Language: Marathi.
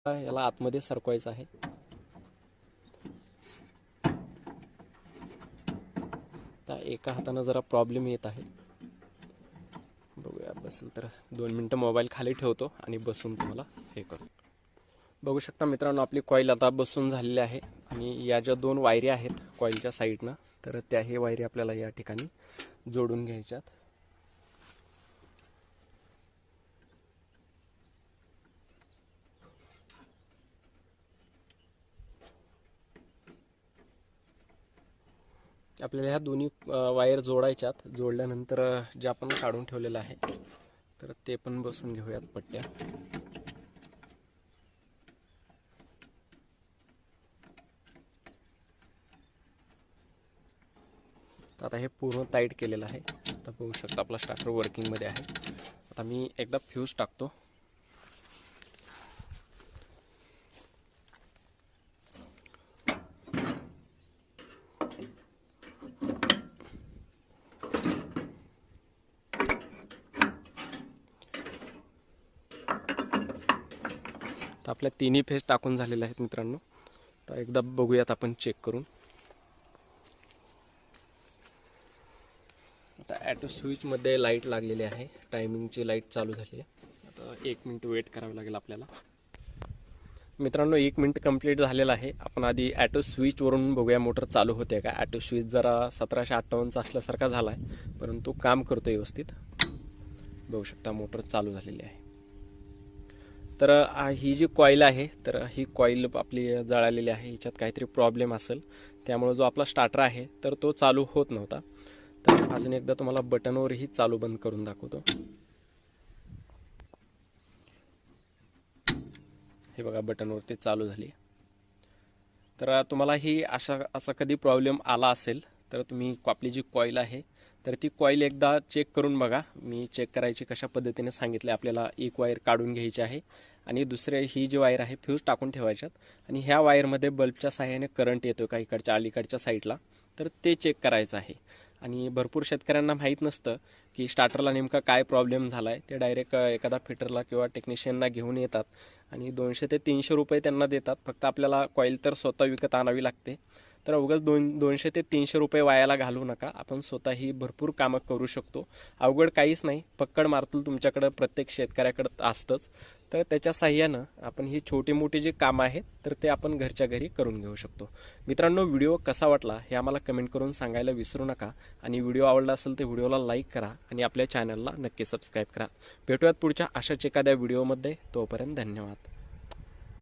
याला आतमध्ये सरकवायचं आहे। तर एका हाताने जरा प्रॉब्लेम येत आहे। बघूया बसून तर 2 मिनिटं मोबाईल खाली ठेवतो आणि बसून तुम्हाला हे करतो। बघू शकता मित्रांनो, आपली कॉईल आता बसून झालेली आहे आणि या ज्या 2 वायरी आहेत कॉईलच्या साईडनं, तर त्याही वायरी आपल्याला या ठिकाणी जोडून घ्यायच्यात। आपल्याला ह्या दोन्ही वायर जोडायच्यात। जोडल्यानंतर जे आपण काढून ठेवलेलं आहे तर ते पण बसून घेऊयात पट्ट्या। तर आता हे पूर्ण टाईट केलेलं आहे। आता बघू शकता आपला स्टार्टर वर्किंगमध्ये आहे। आता मी एकदा फ्यूज टाकतो। तर आपल्या तिन्ही फेज टाकून झालेले आहेत मित्रांनो। तर एकदा बघूयात आपण चेक करून। आता ॲटो स्विचमध्ये लाईट लागलेली आहे, टायमिंगची लाईट चालू झाली आहे। आता 1 मिनिट वेट करावं लागेल आपल्याला। मित्रांनो 1 मिनिट कंप्लीट झालेलं आहे। आपण आधी ॲटो स्विचवरून बघूया मोटर चालू होते का। ॲटो स्विच जरा 1758 असल्यासारखा झाला आहे, परंतु काम करतो व्यवस्थित। बघू शकता मोटर चालू झालेली आहे। तर ही जी कॉईल आहे तर ही कॉईल आपली जळालेली आहे, हिच्यात काहीतरी प्रॉब्लेम असेल, त्यामुळे जो आपला स्टार्टर आहे तर तो चालू होत नव्हता। तर अजून एकदा तुम्हाला बटनवरही चालू बंद करून दाखवतो। हे बघा बटनवरती चालू झाली। तर तुम्हाला ही असा कधी प्रॉब्लेम आला असेल तर तुम्ही आपली जी कॉईल आहे तर ती कॉईल एकदा चेक करून बघा। मी चेक करायची कशा पद्धतीने सांगितले। आपल्याला एक वायर काढून घ्यायची आहे आणि दुसरे ही जी वायर आहे फ्यूज टाकून ठेवायच्यात आणि ह्या वायरमध्ये बल्बच्या साहाय्याने करंट येतो का इकडच्या अलीकडच्या साईडला, तर ते चेक करायचं आहे। आणि भरपूर शेतकऱ्यांना माहीत नसतं की स्टार्टरला नेमका काय प्रॉब्लेम झाला आहे। ते डायरेक्ट एखादा फिटरला किंवा टेक्निशियनला घेऊन येतात आणि 200 ते 300 रुपये त्यांना देतात। फक्त आपल्याला कॉईल तर स्वतः विकत आणावी लागते। तर उगाच 200 ते 300 रुपये वायाला घालवू नका। आपण स्वतःही भरपूर कामं करू शकतो। अवघड काहीच नाही, पक्कड मारतूल तुमच्याकडं प्रत्येक शेतकऱ्याकडं असतंच। तर त्याच्या साह्यानं आपण ही छोटी मोठी जी कामं आहेत तर ते आपण घरच्या घरी करून घेऊ शकतो। मित्रांनो व्हिडिओ कसा वाटला हे आम्हाला कमेंट करून सांगायला विसरू नका आणि व्हिडिओ आवडला असेल तर व्हिडिओला लाईक करा आणि आपल्या चॅनलला नक्की सबस्क्राईब करा। भेटूयात पुढच्या अशाच एखाद्या व्हिडिओमध्ये। तोपर्यंत धन्यवाद।